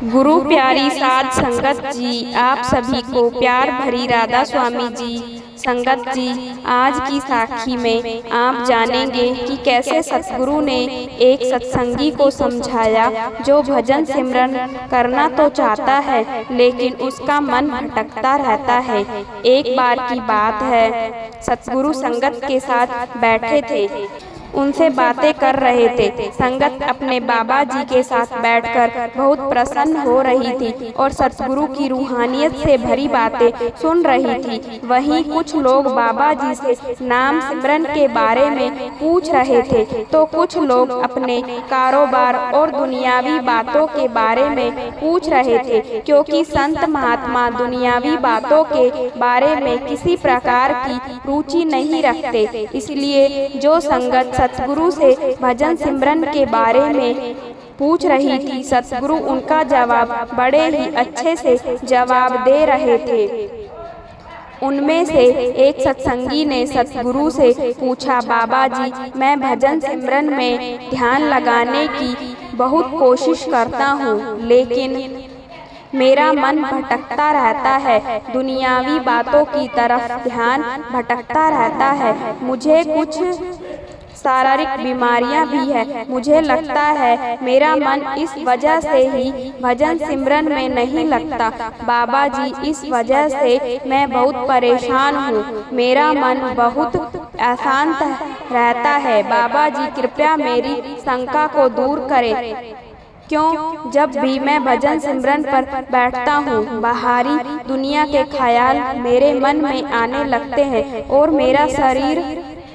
गुरु प्यारी साध संगत जी, आप सभी को प्यार भरी राधा स्वामी जी संगत जी। आज की साखी में आप जानेंगे कि कैसे सतगुरु ने एक सत्संगी को समझाया जो भजन सिमरन करना तो चाहता है लेकिन उसका मन भटकता रहता है। एक बार की बात है, सतगुरु संगत के साथ बैठे थे, उनसे बातें कर रहे थे। संगत अपने बाबा जी के साथ बैठकर बहुत प्रसन्न हो रही थी और सतगुरु की रूहानियत से भरी बातें सुन रही थी। वहीं कुछ लोग बाबा जी से नाम सिमरन के बारे में पूछ रहे थे तो कुछ लोग अपने कारोबार और दुनियावी बातों के बारे में पूछ रहे थे, क्योंकि संत महात्मा दुनियावी बातों के बारे में किसी प्रकार की रुचि नहीं रखते। इसलिए जो संगत सतगुरु से भजन सिमरन के बारे में पूछ रही थी, सतगुरु उनका जवाब बड़े ही अच्छे से जवाब दे रहे थे। उनमें से एक सत्संगी ने सतगुरु से पूछा, बाबा जी, मैं भजन सिमरन में ध्यान लगाने की बहुत कोशिश करता हूँ, लेकिन मेरा मन भटकता रहता है, दुनियावी बातों की तरफ ध्यान भटकता रहता है। मुझे कुछ शारीरिक बीमारियां भी है। मुझे लगता है मेरा मन इस वजह से ही भजन सिमरन में नहीं लगता। बाबा जी, इस वजह से मैं बहुत परेशान हूँ। मेरा मन बहुत अशांत रहता है। बाबा जी, कृपया मेरी शंका को दूर करें। क्यों जब भी मैं भजन सिमरन पर बैठता हूँ, बाहरी दुनिया के ख्याल मेरे मन में आने लगते हैं और मेरा शरीर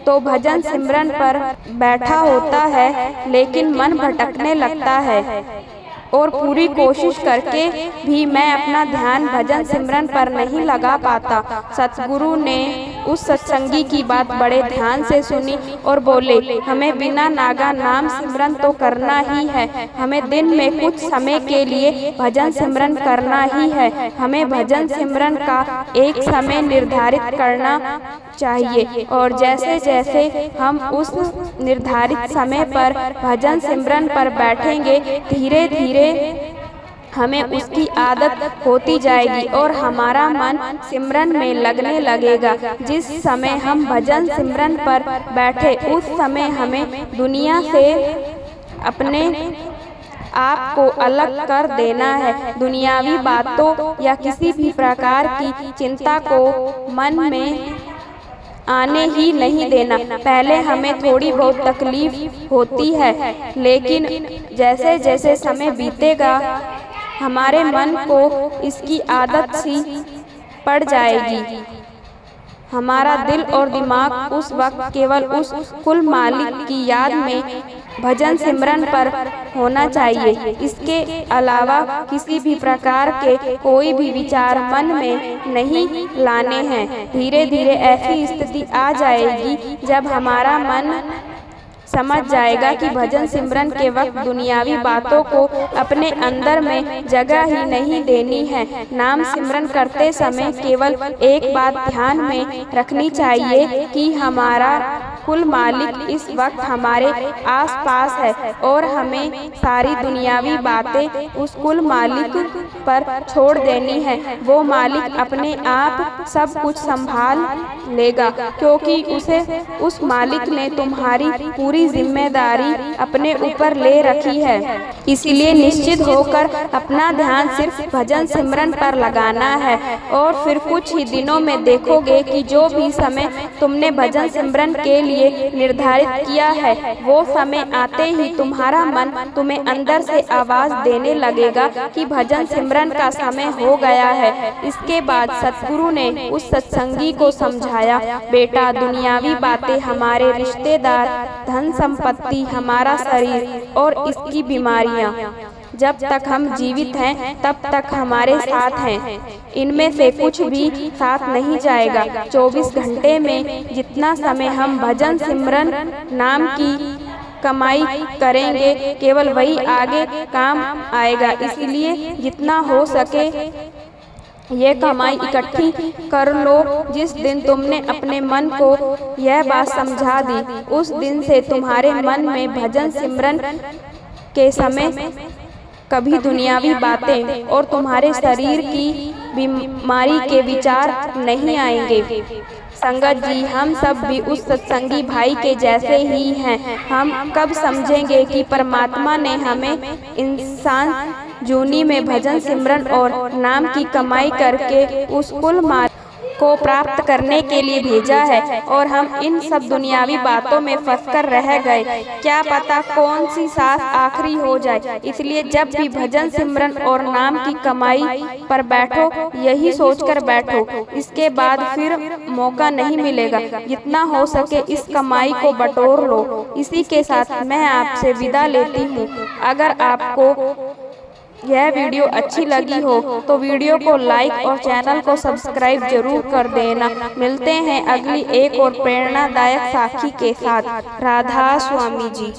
तो भजन सिमरन पर बैठा होता है लेकिन मन भटकने लगता है और पूरी कोशिश करके भी मैं अपना ध्यान भजन सिमरन पर नहीं लगा पाता। सतगुरु ने उस सत्संगी की बात बड़े ध्यान से सुनी और बोले, हमें बिना नागा नाम सिमरन तो करना ही है। हमें दिन में कुछ समय के लिए भजन सिमरन करना ही है। हमें भजन सिमरन का एक समय निर्धारित करना चाहिए और जैसे जैसे हम उस निर्धारित समय पर भजन सिमरन पर बैठेंगे, धीरे धीरे हमें उसकी आदत होती जाएगी और हमारा मन सिमरन में लगने लगेगा। जिस समय हम भजन सिमरन पर बैठे, उस समय हमें दुनिया से अपने आप को अलग कर देना है। दुनियावी बातों या किसी भी प्रकार की चिंता को मन में आने ही नहीं देना। पहले हमें थोड़ी बहुत तकलीफ होती है, लेकिन जैसे जैसे समय बीतेगा हमारे मन को इसकी आदत सी पड़ जाएगी। हमारा दिल और दिमाग उस वक्त केवल उस कुल मालिक की याद में भजन सिमरन पर होना चाहिए। इसके अलावा किसी भी प्रकार के कोई भी विचार मन में नहीं लाने हैं। धीरे धीरे ऐसी स्थिति आ जाएगी जब हमारा मन समझ जाएगा कि भजन सिमरन के वक्त दुनियावी बातों को अपने अंदर में जगह ही नहीं देनी है। नाम सिमरन करते समय केवल एक बात ध्यान में रखनी चाहिए कि हमारा कुल मालिक इस वक्त हमारे आसपास है और हमें सारी दुनियावी बातें उस कुल मालिक पर छोड़ देनी है। वो मालिक अपने आप सब कुछ संभाल लेगा, क्योंकि उस मालिक ने तुम्हारी पूरी जिम्मेदारी अपने ऊपर ले रखी है। इसीलिए निश्चित होकर अपना ध्यान सिर्फ भजन सिमरन पर लगाना है और फिर कुछ ही दिनों में देखोगे कि जो भी समय तुमने भजन सिमरन के लिए निर्धारित किया है, वो समय आते ही तुम्हारा मन तुम्हें अंदर से आवाज देने लगेगा कि भजन सिमरन का समय हो गया है। इसके बाद सतगुरु ने उस सत्संगी को समझाया, बेटा, दुनियावी बातें, हमारे रिश्तेदार, धन संपत्ति, हमारा शरीर और इसकी बीमारियां, जब तक हम जीवित हैं तब तक हमारे साथ हैं। इनमें से कुछ भी साथ नहीं जाएगा। 24 घंटे में जितना समय हम भजन सिमरन नाम की कमाई करेंगे, केवल वही आगे काम आएगा। इसलिए जितना हो सके ये कमाई इकट्ठी कर लो। जिस दिन तुमने अपने मन को यह बात समझा दी, उस दिन से तुम्हारे मन में भजन सिमरन के समय कभी दुनियावी बातें और तुम्हारे शरीर की बीमारी के विचार नहीं आएंगे। संगत जी, हम सब भी उस सत्संगी भाई के जैसे ही हैं। हम कब समझेंगे कि परमात्मा ने हमें इंसान जूनी में भजन सिमरन और नाम की कमाई करके उस कुल मार्ग को प्राप्त करने के लिए भेजा है, और हम इन सब दुनियावी बातों में फंसकर रह गए। क्या पता कौन सी सांस आखिरी हो जाए। इसलिए जब भी भजन सिमरन और नाम की कमाई पर बैठो, यही सोचकर बैठो, इसके बाद फिर मौका नहीं मिलेगा। जितना हो सके इस कमाई को बटोर लो। इसी के साथ मैं आपसे विदा लेती हूँ। अगर आपको यह वीडियो अच्छी लगी हो तो वीडियो को लाइक और चैनल को सब्सक्राइब जरूर कर देना। मिलते हैं अगली एक और प्रेरणादायक साखी के साथ। राधा स्वामी जी।